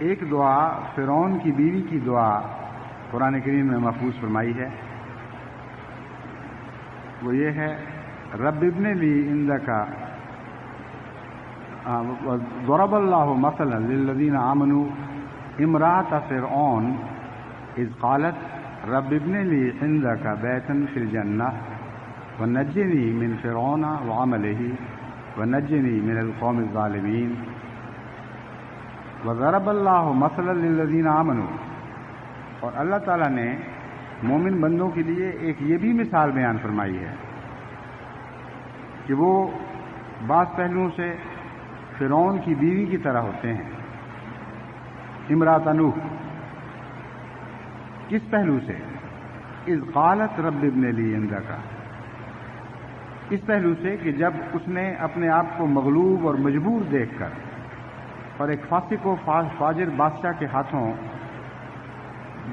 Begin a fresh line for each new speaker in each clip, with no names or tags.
ایک دعا فرعون کی بیوی کی دعا قرآن کریم میں محفوظ فرمائی ہے، وہ یہ ہے رب ابن لی عندک ضرب اللہ مثلا للذین آمنوا امرأۃ فرعون اذ قالت رب ابن لی عندک بیتا فی الجنہ ونجنی من فرعون وعملہ ونجنی من القوم الظالمین وضرب اللہ مثلا للذین آمنوا، اور اللہ تعالیٰ نے مومن بندوں کے لیے ایک یہ بھی مثال بیان فرمائی ہے کہ وہ بعض پہلوؤں سے فرعون کی بیوی کی طرح ہوتے ہیں۔ امرأۃ نوح، کس پہلو سے؟ اذ قالت رب ابن لی عندک، اس پہلو سے کہ جب اس نے اپنے آپ کو مغلوب اور مجبور دیکھ کر اور ایک فاسق و فاجر بادشاہ کے ہاتھوں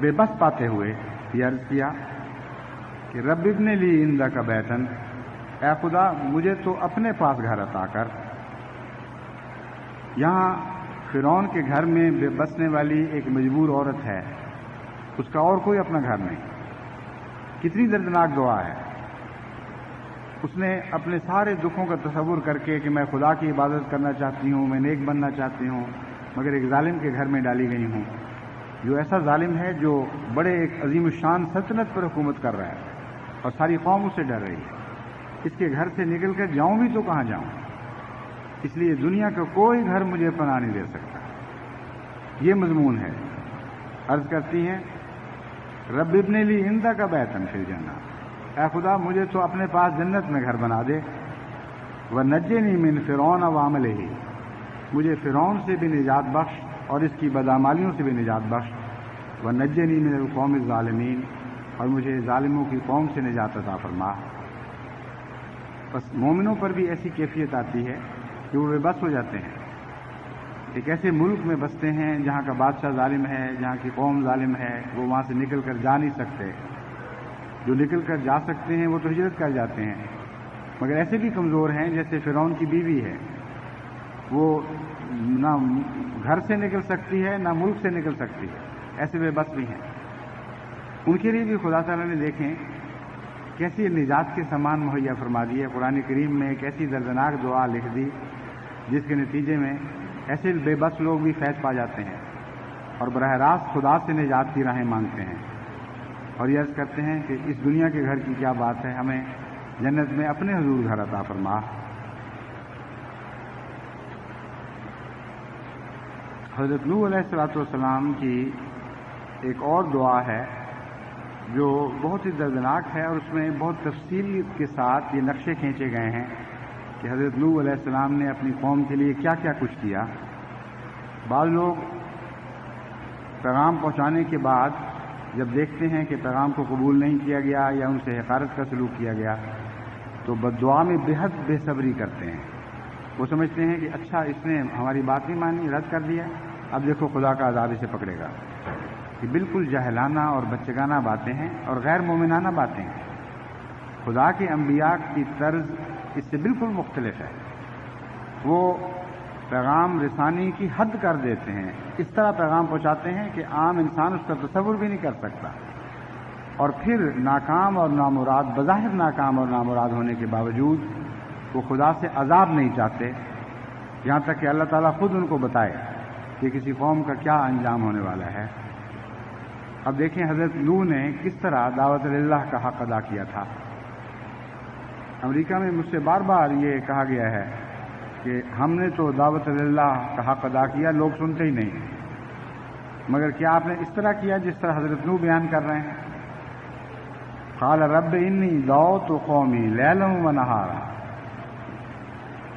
بے بس پاتے ہوئے یہ عرض کیا کہ رب ابن لی عندک بیتن، اے خدا مجھے تو اپنے پاس گھر عطا کر۔ یہاں فرعون کے گھر میں بے بسنے والی ایک مجبور عورت ہے، اس کا اور کوئی اپنا گھر نہیں۔ کتنی دردناک دعا ہے۔ اس نے اپنے سارے دکھوں کا تصور کر کے کہ میں خدا کی عبادت کرنا چاہتی ہوں، میں نیک بننا چاہتی ہوں، مگر ایک ظالم کے گھر میں ڈالی گئی ہوں، جو ایسا ظالم ہے جو بڑے ایک عظیم الشان سلطنت پر حکومت کر رہا ہے اور ساری قوم اس سے ڈر رہی ہے۔ اس کے گھر سے نکل کر جاؤں بھی تو کہاں جاؤں؟ اس لیے دنیا کا کوئی گھر مجھے پناہ نہیں دے سکتا۔ یہ مضمون ہے۔ عرض کرتی ہیں رب ابن لی عندک بیتا فی الجنہ، اے خدا مجھے تو اپنے پاس جنت میں گھر بنا دے، ونجنی من فرعون وعملہ، مجھے فرعون سے بھی نجات بخش اور اس کی بدعمالیوں سے بھی نجات بخش، ونجنی من القوم الظالمین، اور مجھے ظالموں کی قوم سے نجات عطا فرما۔ بس مومنوں پر بھی ایسی کیفیت آتی ہے کہ وہ بے بس ہو جاتے ہیں۔ ایک ایسے ملک میں بستے ہیں جہاں کا بادشاہ ظالم ہے، جہاں کی قوم ظالم ہے، وہ وہاں سے نکل کر جا نہیں سکتے۔ جو نکل کر جا سکتے ہیں وہ تو ہجرت کر جاتے ہیں، مگر ایسے بھی کمزور ہیں جیسے فرعون کی بیوی ہے، وہ نہ گھر سے نکل سکتی ہے نہ ملک سے نکل سکتی ہے، ایسے بے بس بھی ہیں۔ ان کے لیے بھی خدا تعالیٰ نے دیکھیں کیسی نجات کے سامان مہیا فرما دیے۔ قرآن کریم میں ایک ایسی دردناک دعا لکھ دی جس کے نتیجے میں ایسے بے بس لوگ بھی فیض پا جاتے ہیں اور براہ راست خدا سے نجات کی راہیں مانگتے ہیں اور یہ عرض کرتے ہیں کہ اس دنیا کے گھر کی کیا بات ہے، ہمیں جنت میں اپنے حضور گھر عطا فرما۔ حضرت نوح علیہ السلام کی ایک اور دعا ہے جو بہت ہی دردناک ہے، اور اس میں بہت تفصیل کے ساتھ یہ نقشے کھینچے گئے ہیں کہ حضرت نوح علیہ السلام نے اپنی قوم کے لیے کیا کیا کچھ کیا۔ بعض لوگ پیغام پہنچانے کے بعد جب دیکھتے ہیں کہ پیغام کو قبول نہیں کیا گیا یا ان سے حقارت کا سلوک کیا گیا تو بددعا میں بے حد بے صبری کرتے ہیں۔ وہ سمجھتے ہیں کہ اچھا اس نے ہماری بات نہیں مانی، رد کر دیا، اب دیکھو خدا کا عذاب اسے پکڑے گا۔ یہ بالکل جاہلانہ اور بچگانہ باتیں ہیں اور غیر مومنانہ باتیں ہیں۔ خدا کے انبیاء کی طرز اس سے بالکل مختلف ہے۔ وہ پیغام رسانی کی حد کر دیتے ہیں، اس طرح پیغام پہنچاتے ہیں کہ عام انسان اس کا تصور بھی نہیں کر سکتا، اور پھر ناکام اور نامراد، بظاہر ناکام اور نامراد ہونے کے باوجود وہ خدا سے عذاب نہیں چاہتے، یہاں تک کہ اللہ تعالیٰ خود ان کو بتائے کہ کسی قوم کا کیا انجام ہونے والا ہے۔ اب دیکھیں حضرت نوح نے کس طرح دعوت اللہ کا حق ادا کیا تھا۔ امریکہ میں مجھ سے بار بار یہ کہا گیا ہے کہ ہم نے تو دعوت اللہ کا حق ادا کیا، لوگ سنتے ہی نہیں، مگر کیا آپ نے اس طرح کیا جس طرح حضرت نوح بیان کر رہے ہیں؟ قال رب انی دعوت قومی لیلا و نہارا،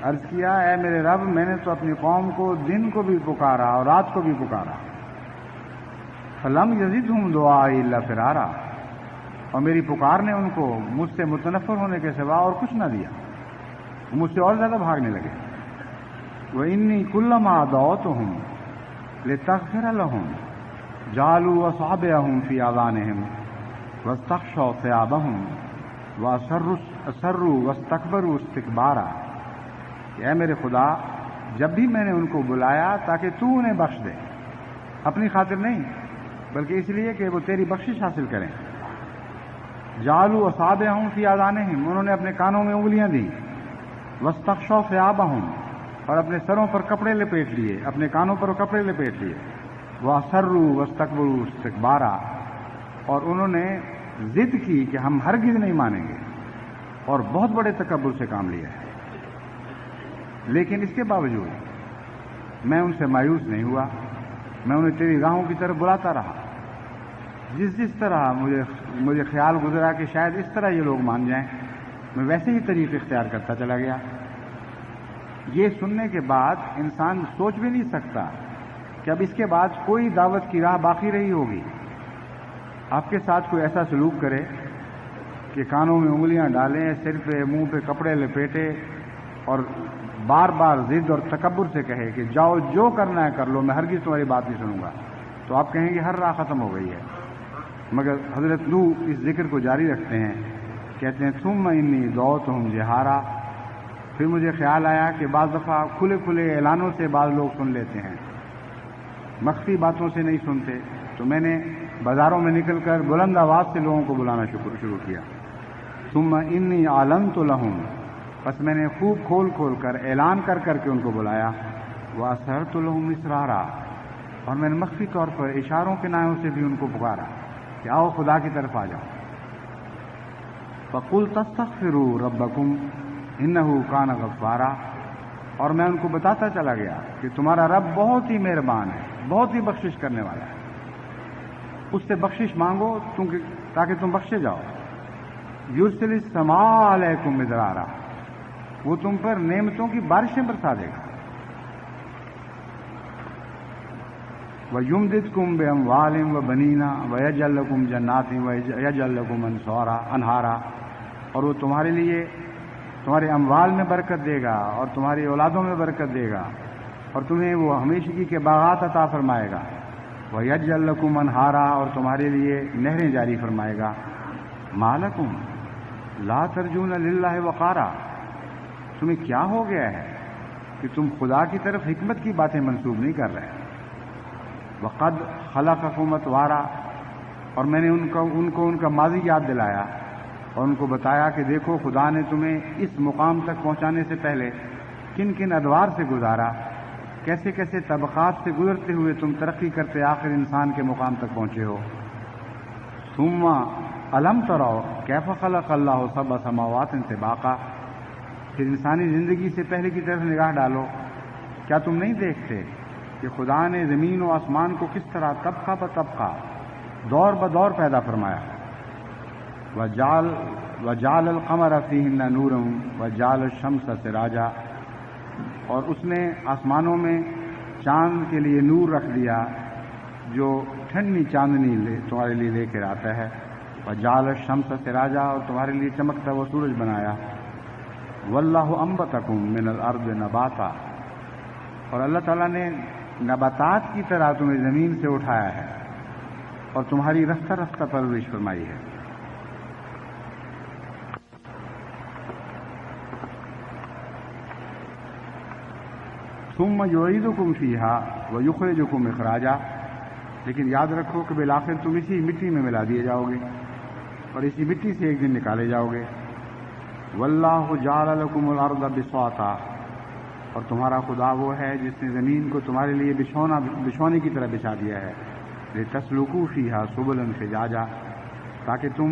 عرض کیا اے میرے رب میں نے تو اپنی قوم کو دن کو بھی پکارا اور رات کو بھی پکارا، فلم یزدہم دعائی الا فرارا، اور میری پکار نے ان کو مجھ سے متنفر ہونے کے سوا اور کچھ نہ دیا، وہ مجھ سے اور زیادہ بھاگنے لگے۔ وَإِنِّي كُلَّمَا دَعَوْتُهُمْ لِتَغْفِرَ لَهُمْ جَعَلُوا أَصَابِعَهُمْ فِي آذَانِهِمْ وَاسْتَغْشَوْا ثِيَابَهُمْ وَأَصَرُّوا وَاسْتَكْبَرُوا اسْتِكْبَارًا، کہ اے میرے خدا جب بھی میں نے ان کو بلایا تاکہ تو انہیں بخش دے، اپنی خاطر نہیں بلکہ اس لیے کہ وہ تیری بخشش حاصل کریں۔ جعلوا اصابعهم فی آذانہم، انہوں نے اپنے کانوں میں انگلیاں دیں، واستغشوا ثیابہم، اور اپنے سروں پر کپڑے لپیٹ لیے، اپنے کانوں پر کپڑے لپیٹ لیے، وَأَصَرُّوا وَاسْتَكْبَرُوا اسْتِكْبَارًا، اور انہوں نے ضد کی کہ ہم ہرگز نہیں مانیں گے، اور بہت بڑے تکبر سے کام لیا ہے۔ لیکن اس کے باوجود میں ان سے مایوس نہیں ہوا، میں انہیں تیری راہوں کی طرف بلاتا رہا۔ جس طرح مجھے خیال گزرا کہ شاید اس طرح یہ لوگ مان جائیں، میں ویسے ہی طریق اختیار کرتا چلا گیا۔ یہ سننے کے بعد انسان سوچ بھی نہیں سکتا کہ اب اس کے بعد کوئی دعوت کی راہ باقی رہی ہوگی۔ آپ کے ساتھ کوئی ایسا سلوک کرے کہ کانوں میں انگلیاں ڈالیں، سر پہ منہ پہ کپڑے لپیٹے اور بار بار ضد اور تکبر سے کہے کہ جاؤ جو کرنا ہے کر لو، میں ہرگز تمہاری بات نہیں سنوں گا، تو آپ کہیں گے ہر راہ ختم ہو گئی ہے۔ مگر حضرت نوح اس ذکر کو جاری رکھتے ہیں، کہتے ہیں ثم انی دعوتہم جہارا، پھر مجھے خیال آیا کہ بعض دفعہ کھلے کھلے اعلانوں سے بعض لوگ سن لیتے ہیں، مخفی باتوں سے نہیں سنتے، تو میں نے بازاروں میں نکل کر بلند آواز سے لوگوں کو بلانا شروع کیا۔ ثم انی اعلنت لہم، پس میں نے خوب کھول کھول کر اعلان کر کے ان کو بلایا، واسررت لہم اسرارا، اور میں نے مخفی طور پر اشاروں کے نائوں سے بھی ان کو پکارا کہ آؤ خدا کی طرف آ جاؤ۔ فقلت استغفروا ربکم انہ کان غفارا، اور میں ان کو بتاتا چلا گیا کہ تمہارا رب بہت ہی مہربان ہے، بہت ہی بخشش کرنے والا ہے، اس سے بخشش مانگو تاکہ تم بخشے جاؤ۔ یرسل السماء علیکم مدرارا، وہ تم پر نعمتوں کی بارشیں برسا دے گا۔ وَيُمْدِدْكُمْ بِأَمْوَالٍ وَبَنِينَ وَيَجْعَلْ لَكُمْ جَنَّاتٍ وَيَجْعَلْ لَكُمْ أَنْهَارًا، اور وہ تمہارے لیے تمہارے اموال میں برکت دے گا اور تمہاری اولادوں میں برکت دے گا، اور تمہیں وہ ہمیشگی کے باغات عطا فرمائے گا۔ وَيَجْعَلْ لَكُمْ أَنْهَارًا، اور تمہارے لیے نہریں جاری فرمائے گا۔ مَا لَكُمْ لَا تَرْجُونَ لِلَّهِ وَقَارًا، تمہیں کیا ہو گیا ہے کہ تم خدا کی طرف حکمت کی باتیں منسوب نہیں کر رہے؟ وَقَدْ خَلَقَكُمْ أَطْوَارًا، اور میں نے ان کو ان کا ماضی یاد دلایا اور ان کو بتایا کہ دیکھو خدا نے تمہیں اس مقام تک پہنچانے سے پہلے کن کن ادوار سے گزارا، کیسے کیسے طبقات سے گزرتے ہوئے تم ترقی کرتے آخر انسان کے مقام تک پہنچے ہو۔ ثم الم تروا کیف خلق اللہ سبع سماوات طباقا، پھر انسانی زندگی سے پہلے کی طرف نگاہ ڈالو، کیا تم نہیں دیکھتے کہ خدا نے زمین و آسمان کو کس طرح طبقہ بہ طبقہ دور بدور پیدا فرمایا۔ وجعل القمر فیہن نورا وجعل الشمس سراجا، اور اس نے آسمانوں میں چاند کے لیے نور رکھ دیا جو ٹھنڈی چاندنی تمہارے لیے لے کر آتا ہے۔ وجعل الشمس سراجا، اور تمہارے لیے چمکتا وہ سورج بنایا۔ واللہ انبتکم من الارض نباتا، اور اللہ تعالیٰ نے نباتات کی طرح تمہیں زمین سے اٹھایا ہے اور تمہاری رفتہ رفتہ پرورش فرمائی ہے۔ ثم یعیدکم فیہا ویخرجکم اخراجا، لیکن یاد رکھو کہ بالآخر تم اسی مٹی میں ملا دیے جاؤ گے اور اسی مٹی سے ایک دن نکالے جاؤ گے۔ واللہ جعل لکم الارض بساطا، اور تمہارا خدا وہ ہے جس نے زمین کو تمہارے لیے بچھونے کی طرح بچھا دیا ہے۔ لتسلکوا فیہا سبلا فجاجا، تاکہ تم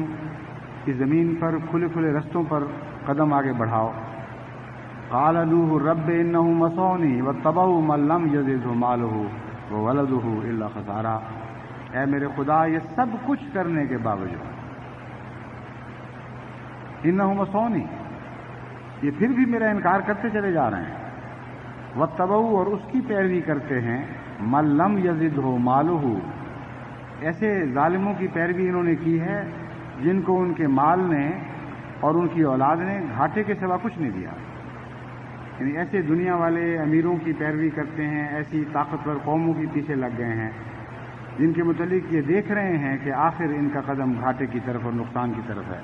اس زمین پر کھلے کھلے رستوں پر قدم آگے بڑھاؤ۔ قال نوح رب انہم مسونی واتبعوا من لم یزدہ مالہ وولدہ الا خسارا، اے میرے خدا یہ سب کچھ کرنے کے باوجود انہم مسونی، یہ پھر بھی میرا انکار کرتے چلے جا رہے ہیں۔ واتبعوا، اور اس کی پیروی کرتے ہیں، من لم یزدہ مالہ، ایسے ظالموں کی پیروی انہوں نے کی ہے جن کو ان کے مال نے اور ان کی اولاد نے گھاٹے کے سوا کچھ نہیں دیا۔ یعنی ایسے دنیا والے امیروں کی پیروی کرتے ہیں، ایسی طاقتور قوموں کے پیچھے لگ گئے ہیں جن کے متعلق یہ دیکھ رہے ہیں کہ آخر ان کا قدم گھاٹے کی طرف اور نقصان کی طرف ہے۔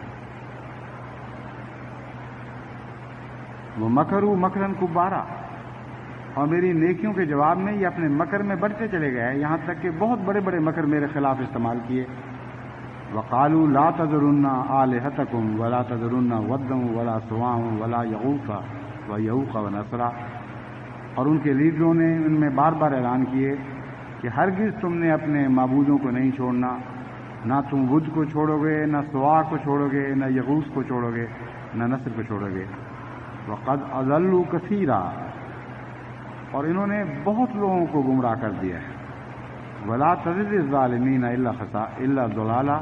وہ مکروا مکرا کبارا، اور میری نیکیوں کے جواب میں یہ اپنے مکر میں بڑھتے چلے گئے، یہاں تک کہ بہت بڑے بڑے مکر میرے خلاف استعمال کیے۔ وقالوا لا تذرن آلہتکم ولا تذرن ودا ولا سواع ولا یغوث ویعوق ونسرا، اور ان کے لیڈروں نے ان میں بار بار اعلان کیے کہ ہرگز تم نے اپنے معبودوں کو نہیں چھوڑنا، نہ تم ود کو چھوڑو گے، نہ سواع کو چھوڑو گے، نہ یغوث کو چھوڑو گے، نہ نصر کو چھوڑو گے۔ وقد اضلوا کثیرا، اور انہوں نے بہت لوگوں کو گمراہ کر دیا ہے۔ ولا تزد الظالمین الا ضلالا،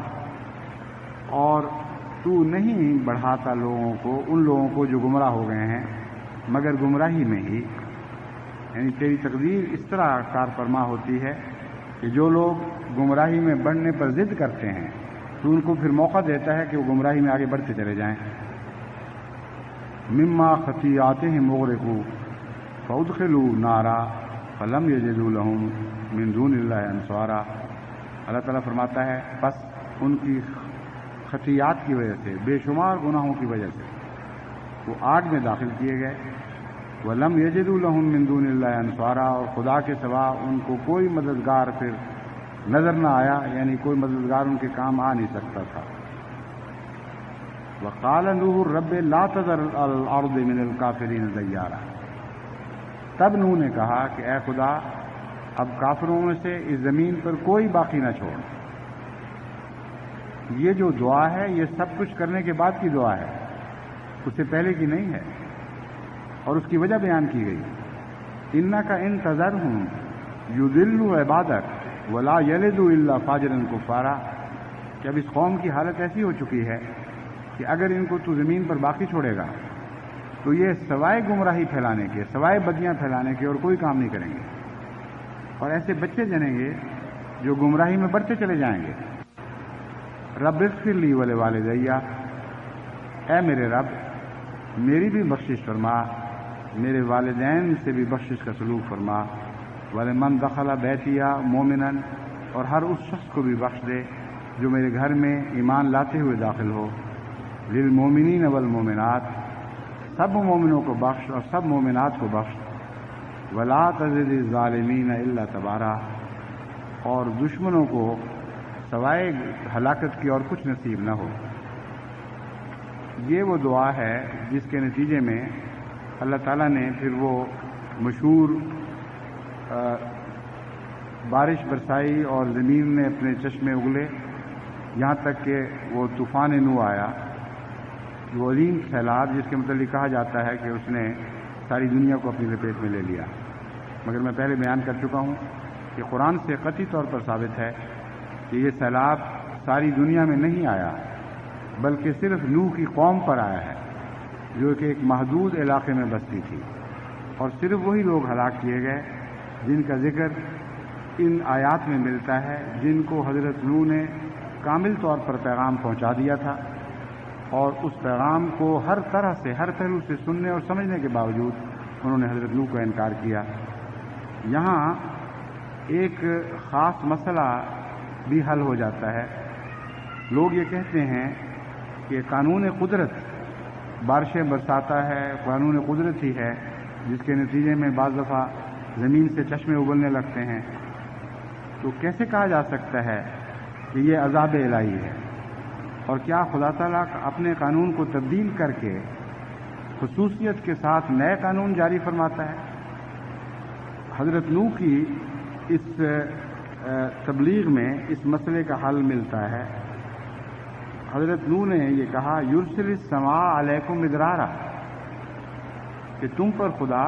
اور تو نہیں بڑھاتا لوگوں کو، ان لوگوں کو جو گمراہ ہو گئے ہیں، مگر گمراہی میں ہی۔ یعنی تیری تقدیر اس طرح کار فرما ہوتی ہے کہ جو لوگ گمراہی میں بڑھنے پر ضد کرتے ہیں تو ان کو پھر موقع دیتا ہے کہ وہ گمراہی میں آگے بڑھتے چلے جائیں۔ مما خطیئاتہم اغرقوا فادخلوا نارا فلم یجدوا لهم من دون اللہ انصارا۔ اللہ تعالیٰ فرماتا ہے بس ان کی خطیئات کی وجہ سے، بے شمار گناہوں کی وجہ سے وہ آگ میں داخل کیے گئے۔ وَلَمْ يَجِدُوا لَهُم مِّن دُونِ اللَّهِ أَنصَارًا، اور خدا کے سوا ان کو کوئی مددگار پھر نظر نہ آیا، یعنی کوئی مددگار ان کے کام آ نہیں سکتا تھا۔ وَقَالَ نُوحٌ رَبِّ لَا تَذَرْ عَلَى الْأَرْضِ مِنَ الْكَافِرِينَ دَيَّارًا، تب نوح نے کہا کہ اے خدا اب کافروں میں سے اس زمین پر کوئی باقی نہ چھوڑ۔ یہ جو دعا ہے یہ سب کچھ کرنے کے بعد کی دعا ہے، اس سے پہلے کی نہیں ہے، اور اس کی وجہ بیان کی گئی۔ انکا ان تذرہم یضلوا عبادک ولا یلدوا الا فاجرا کفارا، کہ اب اس قوم کی حالت ایسی ہو چکی ہے کہ اگر ان کو تو زمین پر باقی چھوڑے گا تو یہ سوائے گمراہی پھیلانے کے، سوائے بدیاں پھیلانے کے اور کوئی کام نہیں کریں گے، اور ایسے بچے جنیں گے جو گمراہی میں بڑھتے چلے جائیں گے۔ رب اغفر لی ولوالدی، اے میرے رب میری بھی بخشش فرما، میرے والدین سے بھی بخشش کا سلوک فرما۔ ولمن دخل بیتی مومنا، اور ہر اس شخص کو بھی بخش دے جو میرے گھر میں ایمان لاتے ہوئے داخل ہو۔ للمومنین والمومنات، سب مومنوں کو بخش اور سب مومنات کو بخش۔ ولا تزد الظالمین الا تبارا، اور دشمنوں کو سوائے ہلاکت کی اور کچھ نصیب نہ ہو۔ یہ وہ دعا ہے جس کے نتیجے میں اللہ تعالیٰ نے پھر وہ مشہور بارش برسائی اور زمین نے اپنے چشمے اگلے، یہاں تک کہ وہ طوفان نوح آیا، وہ عظیم سیلاب جس کے متعلق کہا جاتا ہے کہ اس نے ساری دنیا کو اپنی لپیٹ میں لے لیا۔ مگر میں پہلے بیان کر چکا ہوں کہ قرآن سے قطعی طور پر ثابت ہے کہ یہ سیلاب ساری دنیا میں نہیں آیا، بلکہ صرف نوح کی قوم پر آیا ہے جو کہ ایک محدود علاقے میں بستی تھی، اور صرف وہی لوگ ہلاک کیے گئے جن کا ذکر ان آیات میں ملتا ہے، جن کو حضرت نوح نے کامل طور پر پیغام پہنچا دیا تھا، اور اس پیغام کو ہر طرح سے، ہر پہلو سے سننے اور سمجھنے کے باوجود انہوں نے حضرت نوح کا انکار کیا۔ یہاں ایک خاص مسئلہ بھی حل ہو جاتا ہے۔ لوگ یہ کہتے ہیں کہ قانون قدرت بارشیں برساتا ہے، قانون قدرت ہی ہے جس کے نتیجے میں بعض دفعہ زمین سے چشمے ابلنے لگتے ہیں، تو کیسے کہا جا سکتا ہے کہ یہ عذاب الہی ہے؟ اور کیا خدا تعالیٰ اپنے قانون کو تبدیل کر کے خصوصیت کے ساتھ نئے قانون جاری فرماتا ہے؟ حضرت نوح کی اس تبلیغ میں اس مسئلے کا حل ملتا ہے۔ حضرت نوح نے یہ کہا یرسل السماء علیکم مدرارا، کہ تم پر خدا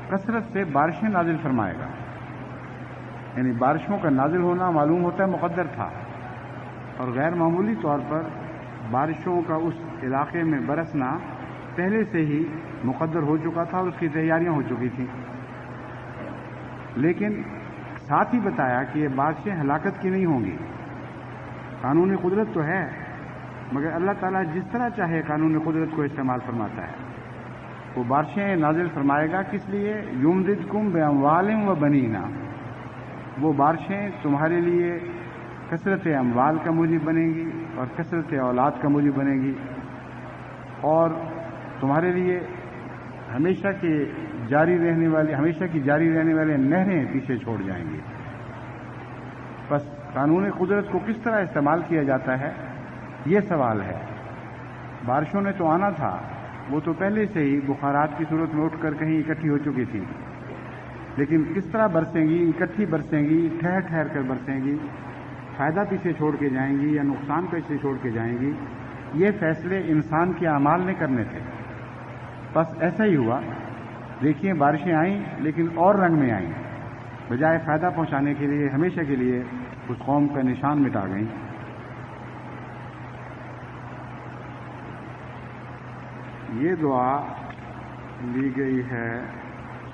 کثرت سے بارشیں نازل فرمائے گا۔ یعنی بارشوں کا نازل ہونا معلوم ہوتا ہے مقدر تھا، اور غیر معمولی طور پر بارشوں کا اس علاقے میں برسنا پہلے سے ہی مقدر ہو چکا تھا اور اس کی تیاریاں ہو چکی تھیں، لیکن ساتھ ہی بتایا کہ یہ بارشیں ہلاکت کی نہیں ہوں گی۔ قانون قدرت تو ہے، مگر اللہ تعالیٰ جس طرح چاہے قانون قدرت کو استعمال فرماتا ہے۔ وہ بارشیں نازل فرمائے گا کس لیے؟ یمددکم باموال و بنینا، وہ بارشیں تمہارے لیے کثرت اموال کا موجب بنے گی اور کثرت اولاد کا موجب بنے گی، اور تمہارے لیے ہمیشہ کے جاری رہنے والی ہمیشہ کی جاری رہنے والے نہریں پیچھے چھوڑ جائیں گی۔ بس قانون قدرت کو کس طرح استعمال کیا جاتا ہے یہ سوال ہے۔ بارشوں نے تو آنا تھا، وہ تو پہلے سے ہی بخارات کی صورت میں اٹھ کر کہیں اکٹھی ہو چکی تھی، لیکن کس طرح برسیں گی، اکٹھی برسیں گی، ٹھہر ٹھہر کر برسیں گی، فائدہ پیچھے چھوڑ کے جائیں گی یا نقصان پیچھے چھوڑ کے جائیں گی، یہ فیصلے انسان کے اعمال نے کرنے تھے۔ بس ایسا ہی ہوا، دیکھیے بارشیں آئیں لیکن اور رنگ میں آئیں، بجائے فائدہ پہنچانے کے لیے ہمیشہ کے لیے اس قوم کا نشان مٹا گئیں۔ یہ دعا لی گئی ہے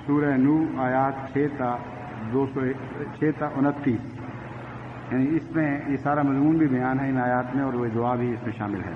سورہ نوح آیات 6 تا 29، یعنی اس میں یہ سارا مضمون بھی بیان ہے ان آیات میں، اور وہ دعا بھی اس میں شامل ہے۔